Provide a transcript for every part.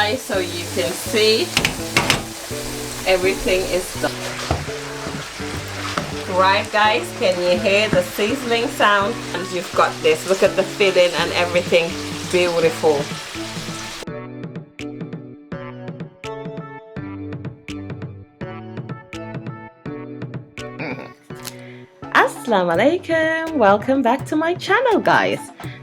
guys so you can see everything is done. Right guys, can you hear the sizzling sound? And you've got this, look at the filling and everything, beautiful. Assalamu alaikum, welcome back to my channel guys.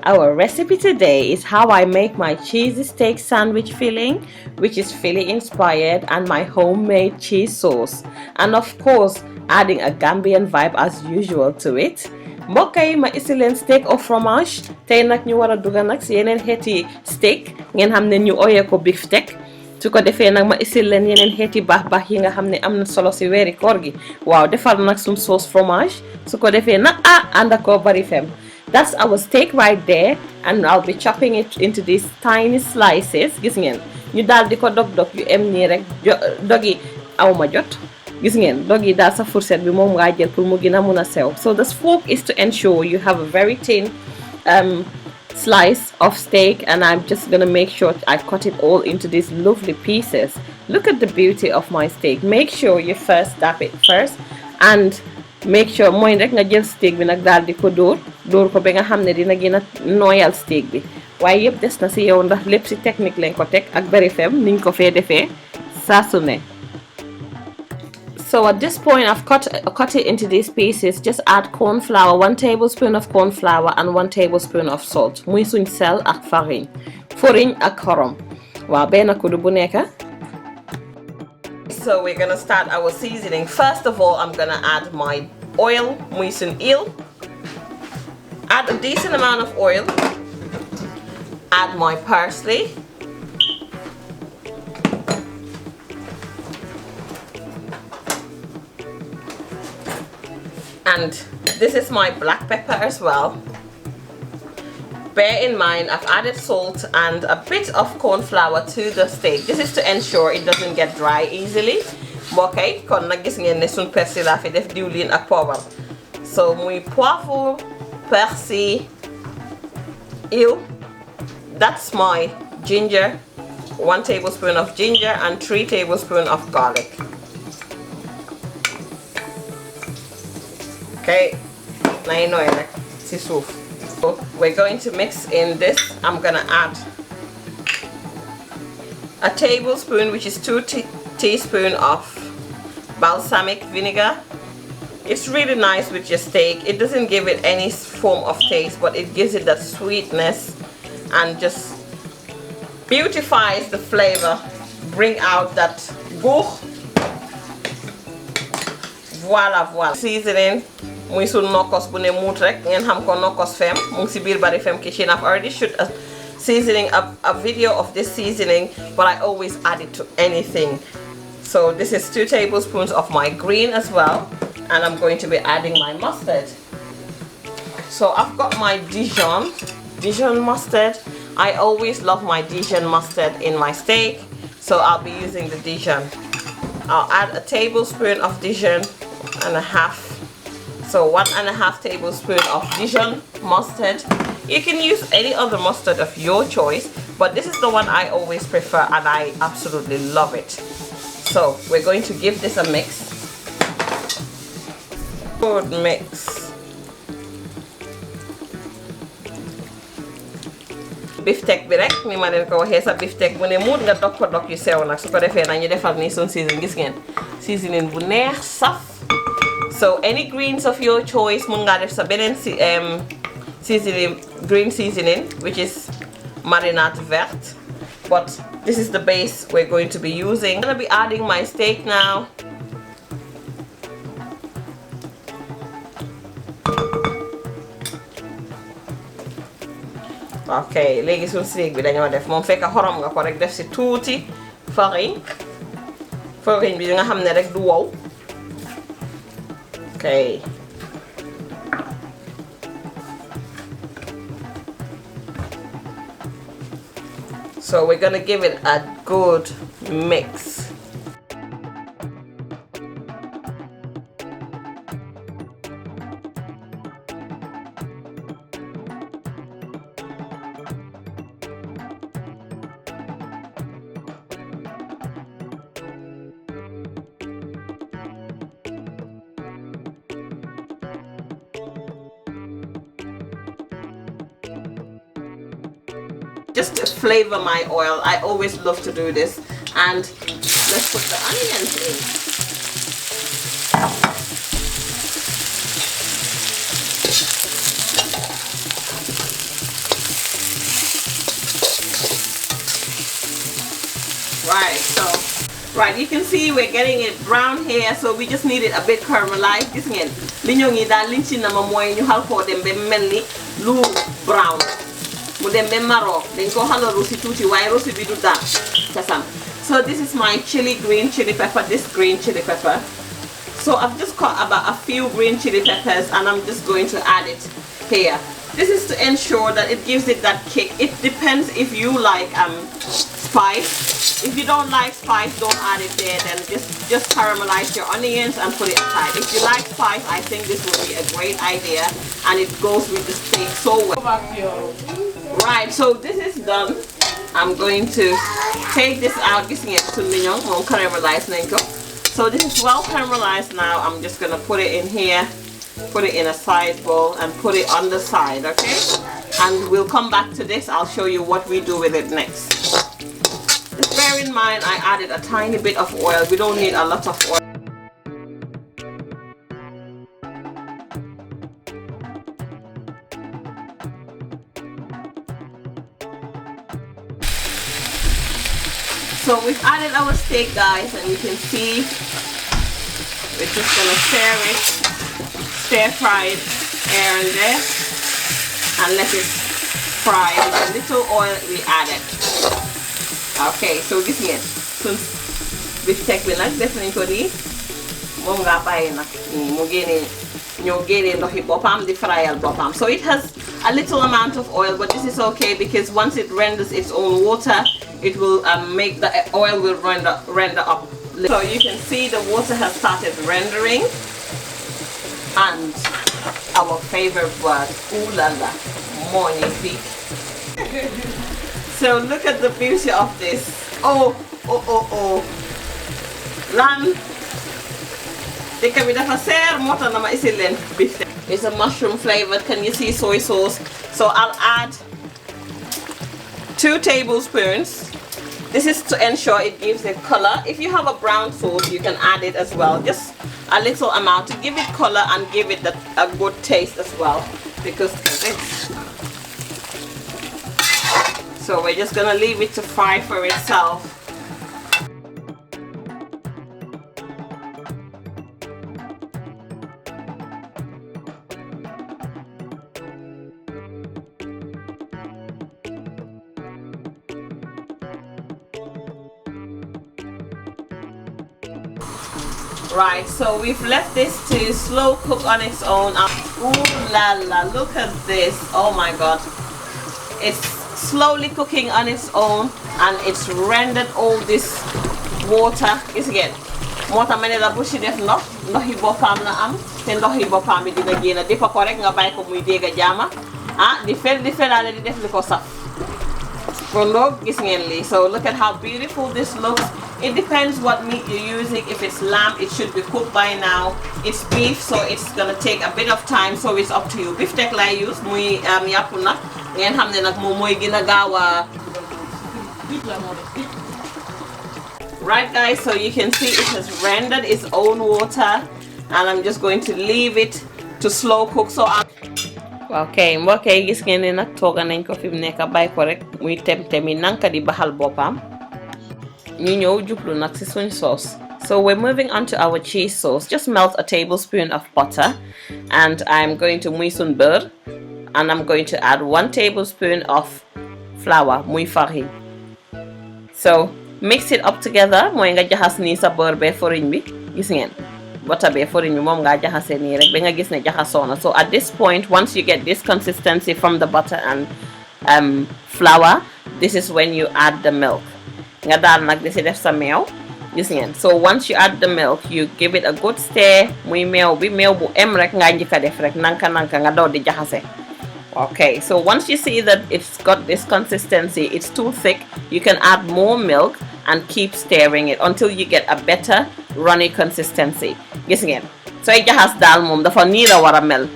Our recipe today is how I make my cheesy steak sandwich filling, which is Philly inspired, and my homemade cheese sauce, and of course adding a Gambian vibe as usual to it. Mbokk yi ma isi leen steak au fromage. Tey nag ñu war a dugal nag si yeneen xeeti steak ngeen xam ne ñu oyee ko beefsteak. Su ko defee nag ma isil leen yeneen xeeti baax yi nga xam ne am na solo si weeri koor gi. Waaw defar nag sum sauce fromage. Su ko defee nag ànd ak ko barrifemme. That's our steak right there, and I'll be chopping it into these tiny slices. Gis ngeen ñu daal di ko dog yu em nii rek dogi awma jot. Gis ngeen dogi daal sa fourchette bi moom nga jël pour mu gën a mun a sew. So this fork is to ensure you have a very thin slice of steak, and I'm just gonna make sure I cut it all into these lovely pieces. Look at the beauty of my steak. Make sure you first tap it first, and make sure mooy rek nga jël steak bi nag daal di ko dóor ko ba nga xam ne dina gën a nooyal steak bi. Waaye yëpp des na si yow ndax lépp si technique lañ ko teg ak Barrifemme niñ ko fee defee saa su ne. So at this point I've cut it into these pieces. Just add corn flour, 1 tablespoon of corn flour and 1 tablespoon of salt. Muy suñ sel ak farine ak xorom. Waaw benn kuddu bu nekk. So we're gonna start our seasoning. First of all, I'm gonna add my oil, muy suñ eel. Add a decent amount of oil. Add my parsley. And this is my black pepper as well. Bear in mind I've added salt and a bit of corn flour to the steak. This is to ensure it doesn't get dry easily. Okay, kon nag gis ngeen ne sun persil la fi def diwlin ak poobar. So muy poivre, persil, eel. That's my ginger, 1 tablespoon of ginger and 3 tablespoons of garlic. Okay, now you know it. So we're going to mix in this. I'm gonna add a tablespoon, which is 2 teaspoons of balsamic vinegar. It's really nice with your steak. It doesn't give it any form of taste, but it gives it that sweetness and just beautifies the flavor. Bring out that goût. Voila. Seasoning. Muy sun nokkos bu ne muut rek ngeen xam ko nokkos fem mu ngi si biir Barrifemme kitchen. I've already shot a video of this seasoning, but I always add it to anything. So this is 2 tablespoons of my green as well, and I'm going to be adding my mustard. So I've got my Dijon mustard. I always love my Dijon mustard in my steak, so I'll be using the Dijon. I'll add a tablespoon of Dijon and a half. So 1.5 tablespoons of Dijon mustard. You can use any other mustard of your choice, but this is the one I always prefer and I absolutely love it. So we're going to give this a mix. Good mix. Beefsteak bi rek ni ma leen ko waxee sa beefsteak bu ne muut nga dog ko dog yu sew nag su ko defee nag ñu defal nii suñ seasoning. Gis ngeen seasoning bu neex saf. So any greens of your choice, mun nga def sa beneen seasoning, green seasoning, which is marinade verte. But this is the base we're going to be using. I'm gonna be adding my steak now. Okay, léegi suñ steak bi dañoo def moom fekk xorom nga ko rek def si tuuti farine bi nga xam ne rek du wow. Okay. So we're gonna give it a good mix. just to flavor my oil. I always love to do this. And let's put the onions in. Right, you can see we're getting it brown here, so we just need it a bit caramelized. Gis ngeen li ñoo ngi daal liñ ci nama mooy ñu xal koo dem ba mel ni lu brown mu dem ba maro dañ ko xala rosi tuuti waaye rosi bi du daal kasam. So this is my green chili pepper, this green chili pepper. So I've just cut about a few green chili peppers and I'm just going to add it here. This is to ensure that it gives it that kick. It depends if you like spice. If you don't like spice, don't add it there. Then just caramelize your onions and put it aside. If you like spice, I think this would be a great idea, and it goes with the steak so well. Right, so this is done. I'm going to take this out. This is too mignon. Caramelized. So this is well caramelized now. I'm just gonna put it in here, put it in a side bowl, and put it on the side. Okay, and we'll come back to this. I'll show you what we do with it next. Just bear in mind I added a tiny bit of oil. We don't need a lot of oil. So we've added our steak, guys, and you can see we're just gonna stir fry it here and there and let it fry with the little oil we added. Okay, so gis ngeen sun biftek bi nag def nañ ko nii moom nga bàyyi nag mu génnee ñoo génnee ndoxi boppam di fryal boppam. So it has a little amount of oil, but this is okay because once it renders its own water, it will make the oil will render up. So you can see the water has started rendering, and our favorite word, ooh la la, magnifique. So look at the beauty of this. Oh, oh, oh, oh. Lan. It's a mushroom flavored. Can you see soy sauce? So I'll add 2 tablespoons. This is to ensure it gives it color. If you have a brown sauce, you can add it as well. Just a little amount to give it color and give it a good taste as well. Because so we're just gonna leave it to fry for itself. Right, so we've left this to slow cook on its own. Ooh la la, look at this. Oh my god. It's slowly cooking on its own and it's rendered all this water. Is again water mane la bu ci def ndoxi bopam la am te ndoxi bopam bi dina gëna defa ko rek nga bay ko muy dégga jaama di felale di def liko saf kon look gis ngeen li. So look at how beautiful this looks. It depends what meat you're using. If it's lamb, it should be cooked by now. It's beef, so it's gonna take a bit of time, so it's up to you. Beef tek lay use muy yapp nak ngeen xamne nak mom moy gëna gawa. Right guys, so you can see it has rendered its own water and I'm just going to leave it to slow cook. So okay, mbokay gis ngeen ni nak toga nañ ko fim nekk bay ko rek muy temi nanka di baxal bopam. Ñu ñew jublu nak ci suñ sauce. So we're moving on to our cheese sauce. Just melt a tablespoon of butter and I'm going to muy sun beurre and I'm going to add 1 tablespoon of flour, muy farine. So mix it up together. Moy nga jaxas ni sa beurre be farine bi. Gis ngeen butter be farine bi mom nga jaxase ni rek ba nga gis ne jaxasona. So at this point, once you get this consistency from the butter and flour, this is when you add the milk. Nga dal nak di ci def sa meew. Gis ngeen. So once you add the milk, you give it a good stir. Muy meew bi meew bu em rek nga njëkka def rek nanka nga do di jaxase. Okay, so once you see that it's got this consistency, it's too thick, you can add more milk and keep stirring it until you get a better runny consistency. Gis ngeen. So ay jaxas dal mom dafa ni la wara mel.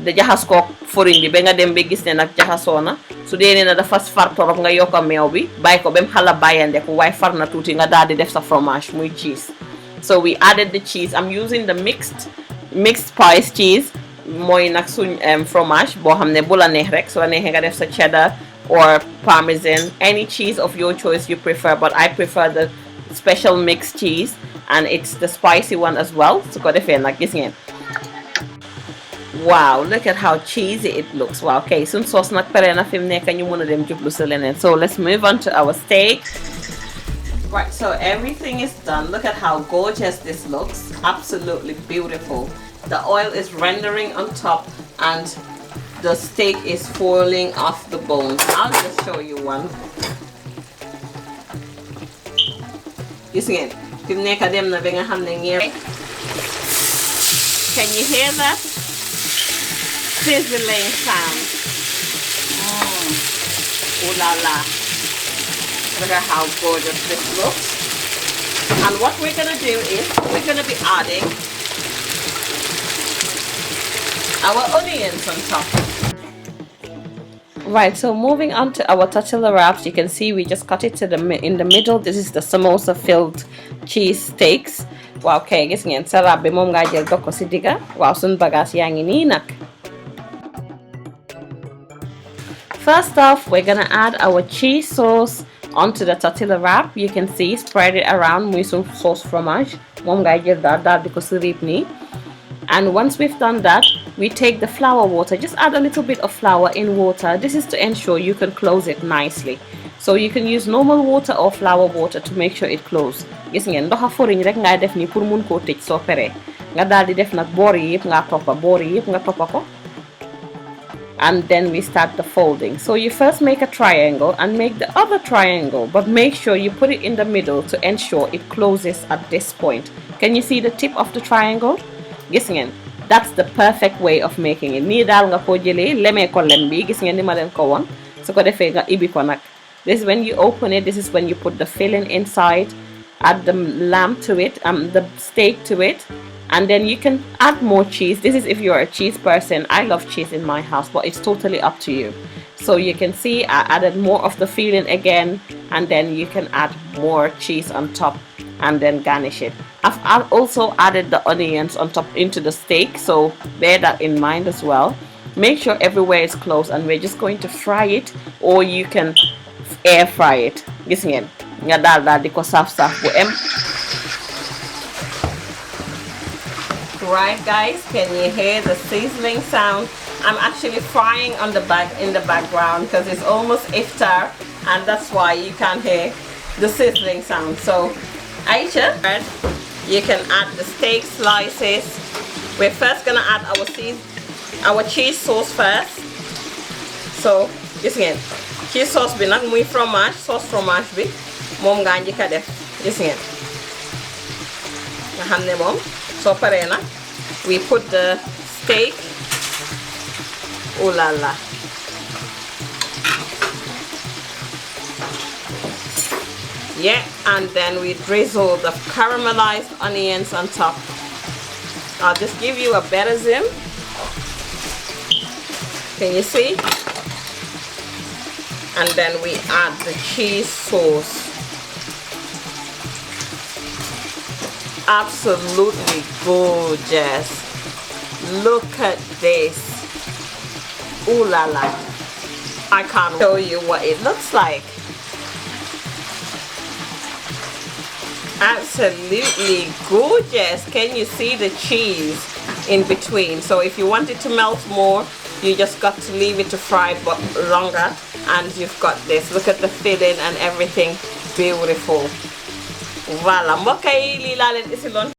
de jaxas ko farine bi ba nga dem ba gis ne nag jaxasoo na su dee nee na dafa far torop nga yokk meew bi bàyyi ko ba mu xala bàyyandeku waaye far na tuuti nga daal di def sa fromage muy cheese. So we added the cheese. I'm using the mixed spice cheese mooy nag suñ fromage boo xam ne bu la neex rek su la neexee nga def sa cheddar or parmesan, any cheese of your choice you prefer, but I prefer the special mixed cheese and it's the spicy one as well. Su ko defee nag gis ngeen. Wow, look at how cheesy it looks. Wow, okay, suñ sauce nag pare na fi mu nekk ñu mën a dem jublu si leneen. So let's move on to our steak. Right, so everything is done. Look at how gorgeous this looks. Absolutely beautiful. The oil is rendering on top and the steak is falling off the bones. I'll just show you one. Gis ngeen fi mu nekk dem na ba nga xam ne ngeen. Can you hear that? Sizzling sound. Ooh la la. Look at how gorgeous this looks. And what we're gonna do is we're gonna be adding our onions on top. Right, so moving on to our tortilla wraps, you can see we just cut it to in the middle. This is the samosa filled cheese steaks. Wow, okay, gis ngeen sa wrap bi moom nga jël dog ko si digga. Waaw, sun bagage yaa ngi nii nag. First off, we're gonna add our cheese sauce onto the tortilla wrap. You can see spread it around muy sun sauce fromage. Moom nga jël daal di ko si riib nii. And once we've done that, we take the flour water. Just add a little bit of flour in water. This is to ensure you can close it nicely. So you can use normal water or flour water to make sure it closes. Gis ngeen ndoxa foriñ rek ngay def ni pour mun koo tëj soo paree nga daal di def nag boor yi yëpp nga toppa ko. And then we start the folding. So you first make a triangle and make the other triangle, but make sure you put it in the middle to ensure it closes at this point. Can you see the tip of the triangle? Gis ngeen, that's the perfect way of making it. Nii daal nga ko jëlee lemee ko lem bi, gis ngeen ni ma leen ko woon su ko defee nga ibi ko nag. This is when you open it. This is when you put the filling inside, add the lamb to it, the steak to it, and then you can add more cheese. This is if you're a cheese person. I love cheese in my house, but it's totally up to you. So you can see I added more of the filling again, and then you can add more cheese on top and then garnish it. I've also added the onions on top into the steak, so bear that in mind as well. Make sure everywhere is closed, and we're just going to fry it, or you can air fry it. Gis ngeen nga daal di ko saf-saf bu em. Right guys, can you hear the sizzling sound? I'm actually frying on in the background because it's almost Iftar, and that's why you can't hear the sizzling sound. So Aisha, you can add the steak slices. We're first gonna add our cheese sauce first. So gis ngeen cheese sauce bi nag muy fromage, sauce fromage bi moom nga njëkk a def. Gis ngeen nga xam ne moom soo paree nag we put the steak. Ooh la la. Yeah, and then we drizzle the caramelized onions on top. I'll just give you a better zoom. Can you see? And then we add the cheese sauce. Absolutely gorgeous. Look at this. Ooh la la. I can't show you what it looks like. Absolutely gorgeous. Can you see the cheese in between? So if you want it to melt more, you just got to leave it to fry but longer, and you've got this. Look at the filling and everything. Beautiful. Voilà, mbokk yi lii laa leen isiloon